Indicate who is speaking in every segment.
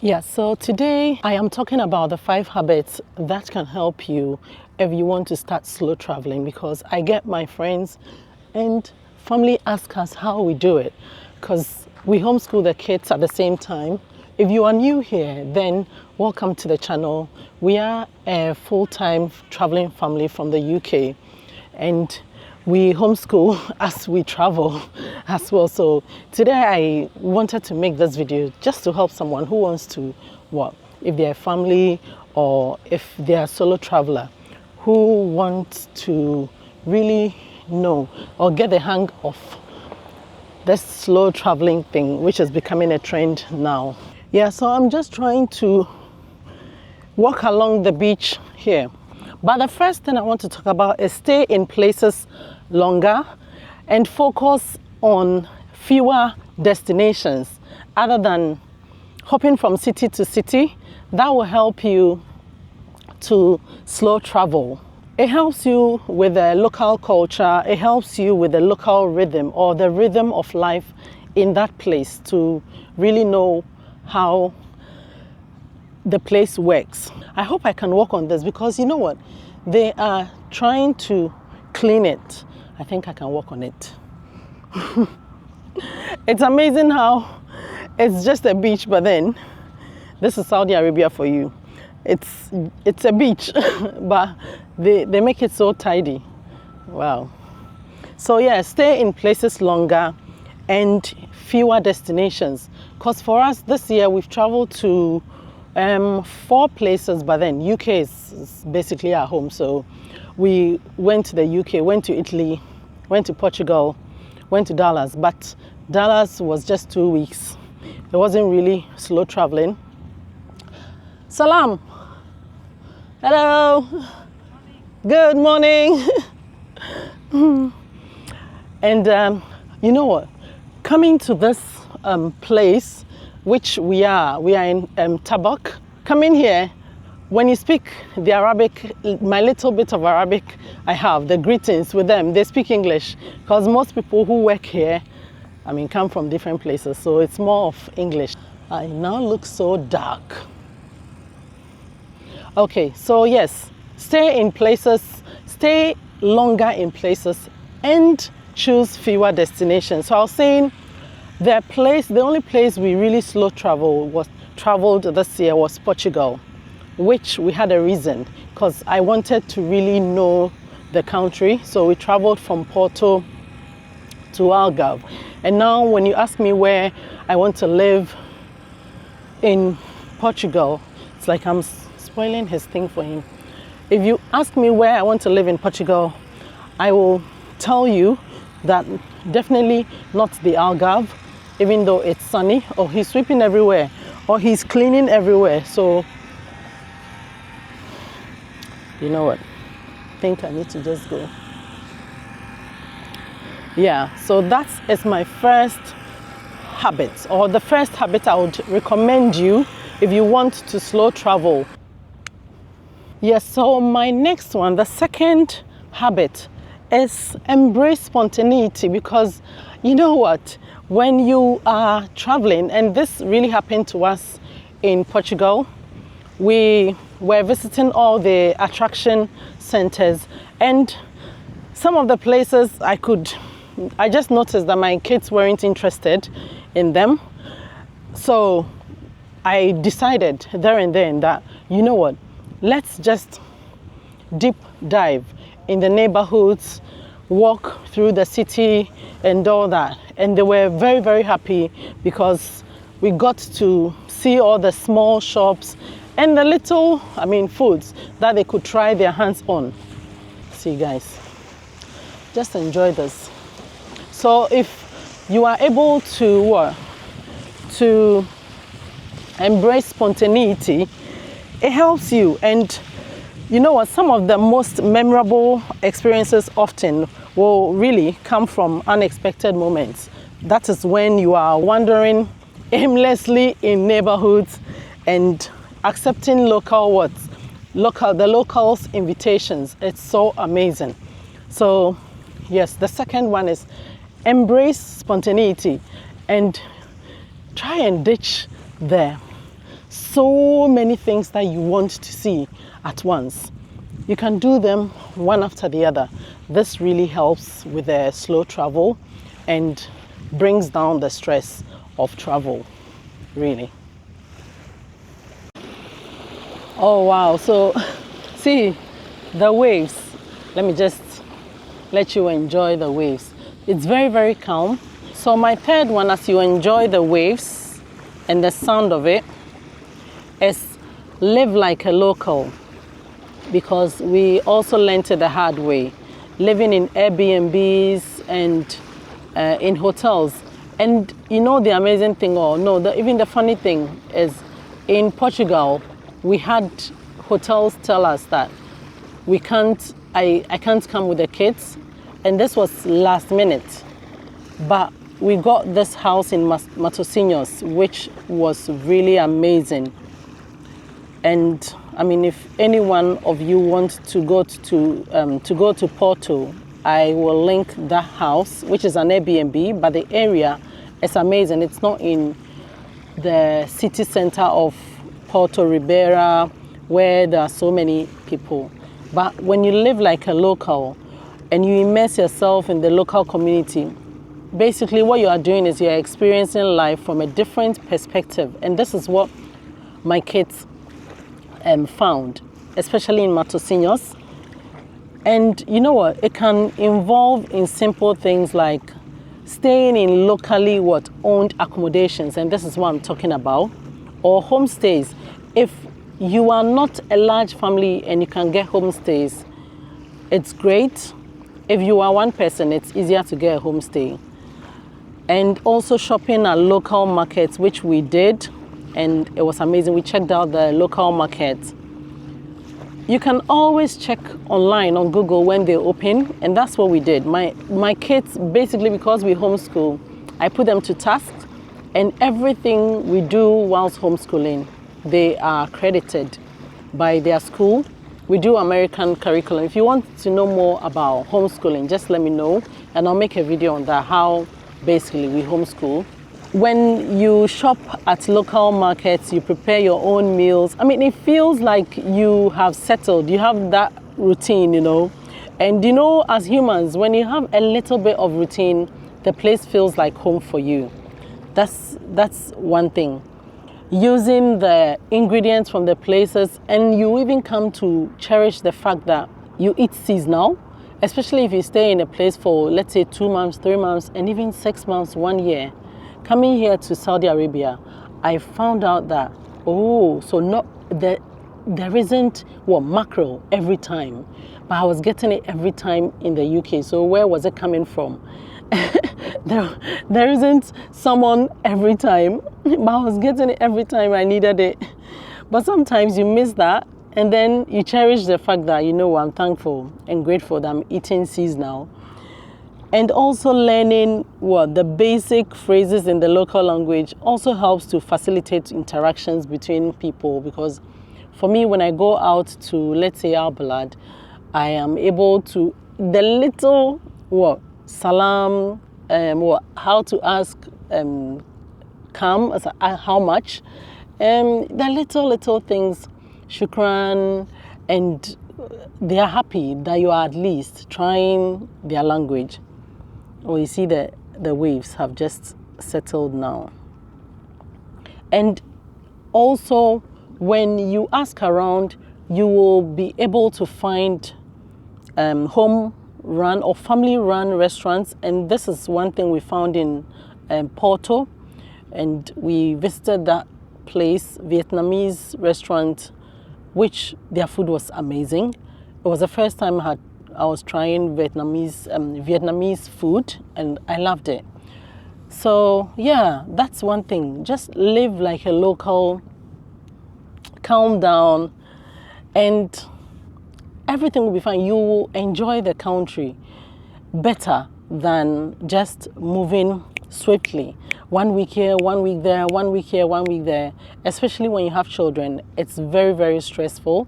Speaker 1: Yeah, so today I am talking about the 5 habits that can help you if you want to start slow traveling, because I get my friends and family ask us how we do it, because we homeschool the kids at the same time. If you are new here, then welcome to the channel. We are a full-time traveling family from the UK, and we homeschool as we travel as well. So today I wanted to make this video just to help someone who wants to, if they're a family or if they're a solo traveler who wants to really know or get the hang of this slow traveling thing, which is becoming a trend now. Yeah, so I'm just trying to walk along the beach here. But the first thing I want to talk about is stay in places longer and focus on fewer destinations other than hopping from city to city. That will help you to slow travel. It helps you with the local culture. It helps you with the local rhythm or the rhythm of life in that place to really know how the place works. I hope I can work on this because you know what? They are trying to clean it. I think I can work on it. It's amazing how it's just a beach, but then this is Saudi Arabia for you. It's a beach, but they make it so tidy. Wow. So yeah, stay in places longer and fewer destinations. Because for us this year, we've traveled to 4 places, but then UK is basically our home. So we went to the UK, went to Italy, went to Portugal, went to Dallas, but Dallas was just 2 weeks. It wasn't really slow traveling. Salam. Hello. Morning. Good morning. And you know what? Coming to this place, which we are in 𝗟𝗡𝗥. Coming here, when you speak the Arabic, my little bit of Arabic I have, the greetings with them, they speak English, because most people who work here, come from different places, so it's more of English. I now look so dark. Okay, so yes, stay in places, stay longer in places, and choose fewer destinations. So I was saying, the only place we really slow traveled this year was Portugal, which we had a reason, because I wanted to really know the country. So we traveled from Porto to Algarve. And now when you ask me where I want to live in Portugal, it's like I'm spoiling his thing for him. If you ask me where I want to live in Portugal, I will tell you that definitely not the Algarve, even though it's sunny, or he's sweeping everywhere, or he's cleaning everywhere. So you know what? I think I need to just go. Yeah, so that is my first habit, or the first habit I would recommend you if you want to slow travel. Yes, so my next one, the second habit, is embrace spontaneity, because you know what? When you are traveling, and this really happened to us in Portugal, we were visiting all the attraction centers, and some of the places I just noticed that my kids weren't interested in them. So I decided there and then that, you know what, let's just deep dive in the neighborhoods, walk through the city and all that. And they were very, very happy because we got to see all the small shops and the little, foods that they could try their hands on. See guys, just enjoy this. So if you are able to embrace spontaneity, it helps you. And you know what, some of the most memorable experiences often will really come from unexpected moments. That is when you are wandering aimlessly in neighborhoods and accepting the locals' invitations. It's so amazing. So yes, the second one is embrace spontaneity and try and ditch the so many things that you want to see at once. You can do them one after the other. This really helps with the slow travel and brings down the stress of travel, really. Oh wow, so see the waves. Let me just let you enjoy the waves. It's very, very calm. So my third one, as you enjoy the waves and the sound of it, is live like a local, because we also learned it the hard way, living in Airbnbs and in hotels. And you know the amazing thing, or no, even the funny thing is, in Portugal, we had hotels tell us that we can't, I can't come with the kids, and this was last minute. But we got this house in 𝐿𝐴𝐻𝐻𝐿𝐴𝐻, which was really amazing. And I mean, if any one of you want to go to Porto, I will link that house, which is an Airbnb, but the area is amazing. It's not in the city center of Porto Ribeira, where there are so many people. But when you live like a local and you immerse yourself in the local community, basically what you are doing is you're experiencing life from a different perspective. And this is what my kids found, especially in 𝐿𝐴𝐻𝐻𝐿𝐴𝐻. And you know what? It can involve in simple things like staying in locally owned accommodations, and this is what I'm talking about, or homestays. If you are not a large family and you can get homestays, it's great. If you are one person, it's easier to get a homestay. And also shopping at local markets, which we did, and it was amazing. We checked out the local markets. You can always check online on Google when they open, and that's what we did. My kids, basically, because we homeschool, I put them to task, and everything we do whilst homeschooling, they are accredited by their school. We do American curriculum. If you want to know more about homeschooling, just let me know, and I'll make a video on that, how basically we homeschool. When you shop at local markets, you prepare your own meals. I mean, it feels like you have settled, you have that routine, you know. And you know, as humans, when you have a little bit of routine, the place feels like home for you. That's one thing. Using the ingredients from the places, and you even come to cherish the fact that you eat seasonal, especially if you stay in a place for, let's say, 2 months, 3 months, and even 6 months, 1 year. Coming here to Saudi Arabia, I found out that, oh, so there isn't mackerel every time, but I was getting it every time in the UK. So where was it coming from? there isn't salmon every time, but I was getting it every time I needed it. But sometimes you miss that, and then you cherish the fact that, you know, I'm thankful and grateful that I'm eating seasonal. And also learning the basic phrases in the local language also helps to facilitate interactions between people, because for me, when I go out to, let's say, Al-Balad, I am able to, the little salam, how to ask kam, how much, the little things, shukran, and they are happy that you are at least trying their language. Oh, you see the waves have just settled now. And also, when you ask around, you will be able to find home-run or family-run restaurants. And this is one thing we found in Porto. And we visited that place, Vietnamese restaurant, which their food was amazing. It was the first time I was trying Vietnamese food, and I loved it. So yeah, that's one thing. Just live like a local, calm down, and everything will be fine. You will enjoy the country better than just moving swiftly. 1 week here, 1 week there, 1 week here, 1 week there. Especially when you have children, it's very, very stressful,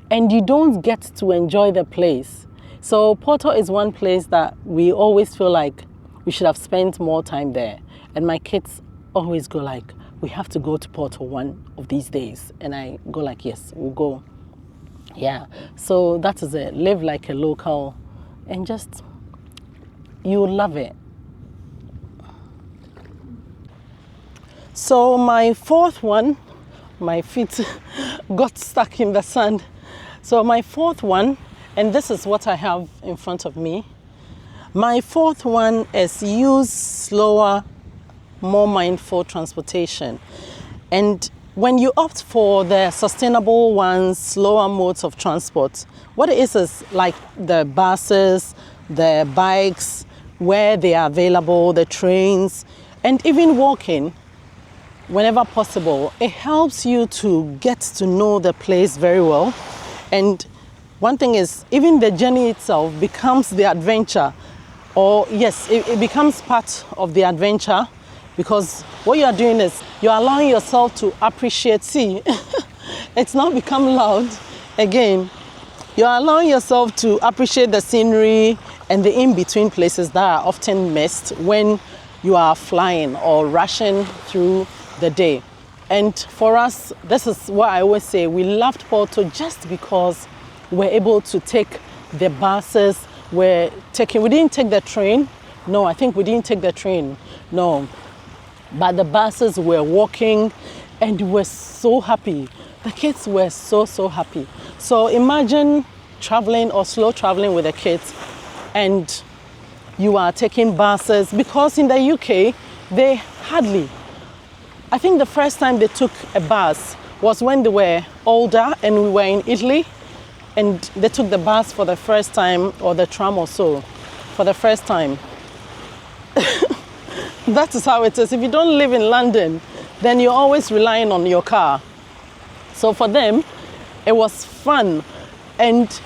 Speaker 1: and you don't get to enjoy the place. So Porto is one place that we always feel like we should have spent more time there. And my kids always go like, we have to go to Porto one of these days. And I go like, yes, we'll go. Yeah, so that is it. Live like a local and just, you'll love it. So my fourth one, my feet got stuck in the sand. So my fourth one, and this is what I have in front of me. My fourth one is use slower, more mindful transportation. And when you opt for the sustainable ones, slower modes of transport, what it is like the buses, the bikes, where they are available, the trains, and even walking whenever possible. It helps you to get to know the place very well. And one thing is, even the journey itself becomes the adventure. Or yes, it becomes part of the adventure, because what you are doing is you're allowing yourself to appreciate. See, it's now become loud again. You're allowing yourself to appreciate the scenery and the in-between places that are often missed when you are flying or rushing through the day. And for us, this is what I always say, we loved Porto just because we're able to take the buses. We didn't take the train. No, I think we didn't take the train. No, but the buses were walking and we were so happy. The kids were so happy. So imagine traveling or slow traveling with the kids and you are taking buses, because in the UK, they hardly, I think the first time they took a bus was when they were older and we were in Italy, and they took the bus for the first time, or the tram or so, for the first time. That is how it is. If you don't live in London, then you're always relying on your car. So for them, it was fun. And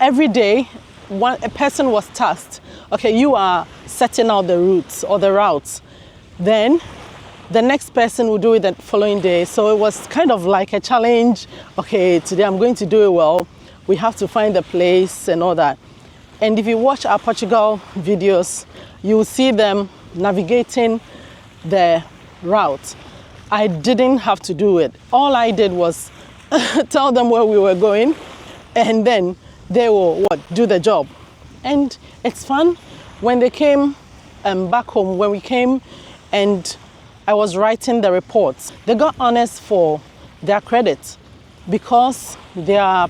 Speaker 1: every day, a person was tasked. Okay, you are setting out the routes or the routes. Then the next person will do it the following day. So it was kind of like a challenge. Okay, today I'm going to do it well. We have to find the place and all that. And if you watch our Portugal videos, you will see them navigating the route. I didn't have to do it. All I did was tell them where we were going, and then they will do the job. And it's fun. When they came back home, when we came and I was writing the reports, they got honors for their credit, because their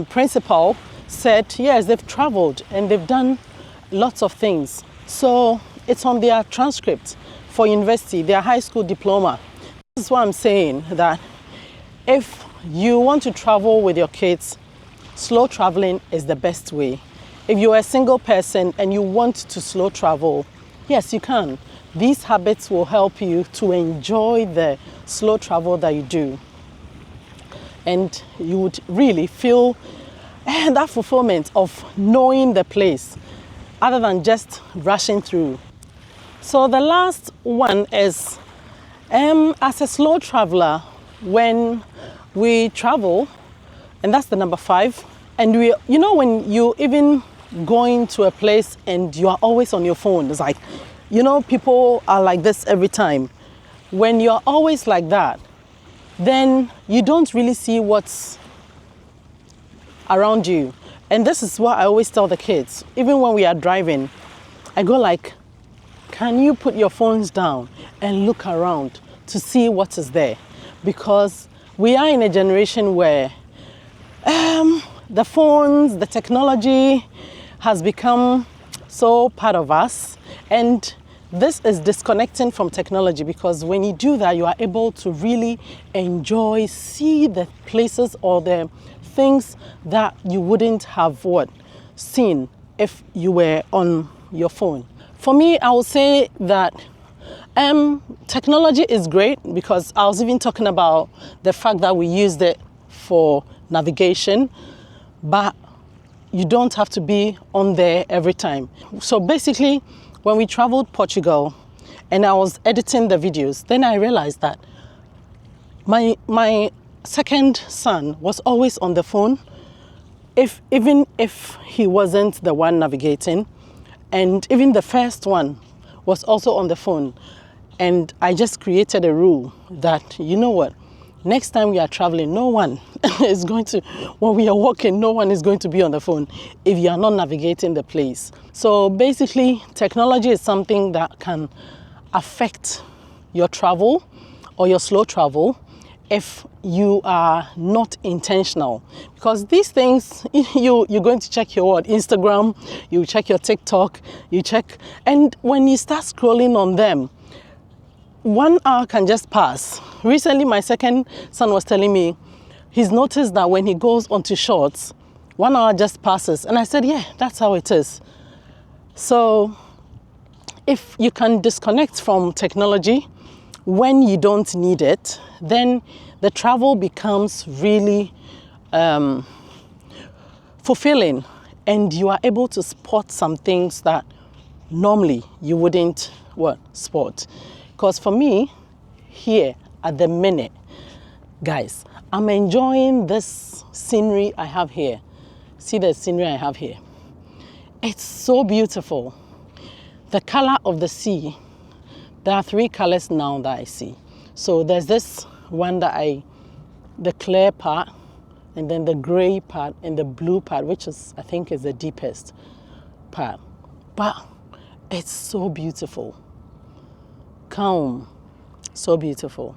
Speaker 1: principal said, yes, they've traveled and they've done lots of things. So it's on their transcript for university, their high school diploma. This is what I'm saying, that if you want to travel with your kids, slow traveling is the best way. If you're a single person and you want to slow travel, yes, you can. These habits will help you to enjoy the slow travel that you do. And you would really feel that fulfillment of knowing the place, other than just rushing through. So the last one is, as a slow traveler, when we travel, and that's the number 5, and when you even going to a place and you are always on your phone, it's like, people are like this every time. When you're always like that, then you don't really see what's around you. And this is what I always tell the kids. Even when we are driving, I go like, can you put your phones down and look around to see what is there? Because we are in a generation where the phones, the technology has become so part of us. And this is disconnecting from technology, because when you do that, you are able to really enjoy, see the places or the things that you wouldn't have seen if you were on your phone. For me, I would say that technology is great, because I was even talking about the fact that we used it for navigation, but you don't have to be on there every time. So basically, when we traveled Portugal and I was editing the videos, then I realized that my second son was always on the phone, even if he wasn't the one navigating, and even the first one was also on the phone. And I just created a rule that, you know what, next time we are traveling, no one is going to, when we are walking, no one is going to be on the phone if you are not navigating the place. So basically, technology is something that can affect your travel or your slow travel if you are not intentional. Because these things, you're going to check your what, Instagram, you check your TikTok, you check, and when you start scrolling on them, 1 hour can just pass. Recently, my second son was telling me he's noticed that when he goes onto shorts, 1 hour just passes. And I said, yeah, that's how it is. So if you can disconnect from technology when you don't need it, then the travel becomes really fulfilling, and you are able to spot some things that normally you wouldn't spot. Because for me, here at the minute, guys, I'm enjoying this scenery I have here. See the scenery I have here. It's so beautiful. The color of the sea, there are 3 colors now that I see. So there's this one that the clear part, and then the gray part, and the blue part, which is, I think, is the deepest part. But it's so beautiful. Calm, so beautiful.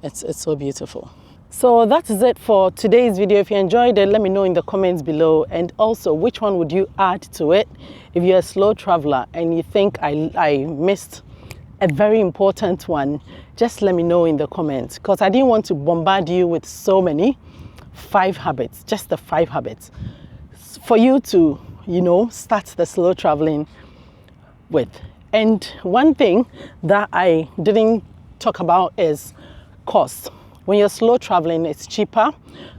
Speaker 1: It's so beautiful. So that is it for today's video. If you enjoyed it, let me know in the comments below. And also, which one would you add to it? If you're a slow traveler and you think I missed a very important one, just let me know in the comments, because I didn't want to bombard you with so many 5 habits, just the 5 habits for you to, start the slow traveling with. And one thing that I didn't talk about is cost. When you're slow traveling, it's cheaper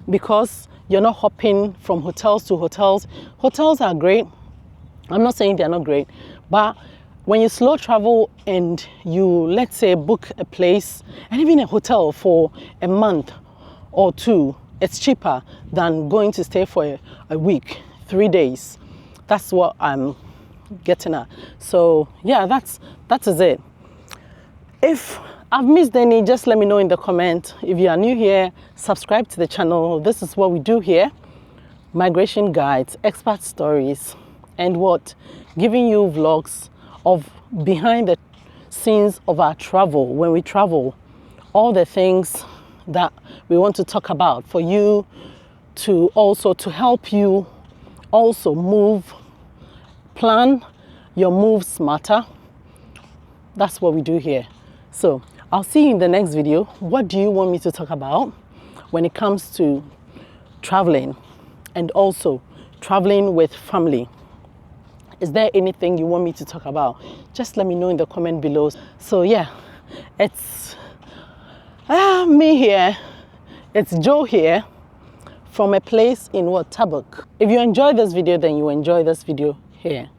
Speaker 1: because you're not hopping from hotels to hotels. Hotels are great. I'm not saying they're not great, but when you slow travel and you, let's say, book a place and even a hotel for a month or 2, it's cheaper than going to stay for a week, 3 days. That's what I'm getting at. So yeah, that is it. If I've missed any, just let me know in the comment. If you are new here, subscribe to the channel. This is what we do here: migration guides, expat stories, and giving you vlogs of behind the scenes of our travel. When we travel, all the things that we want to talk about for you, to help you also plan your moves smarter. That's what we do here. So I'll see you in the next video. What do you want me to talk about when it comes to traveling, and also traveling with family? Is there anything you want me to talk about? Just let me know in the comment below. So yeah, it's me here. It's Joe here from a place in 𝗟𝗡𝗏. If you enjoy this video, then you enjoy this video here.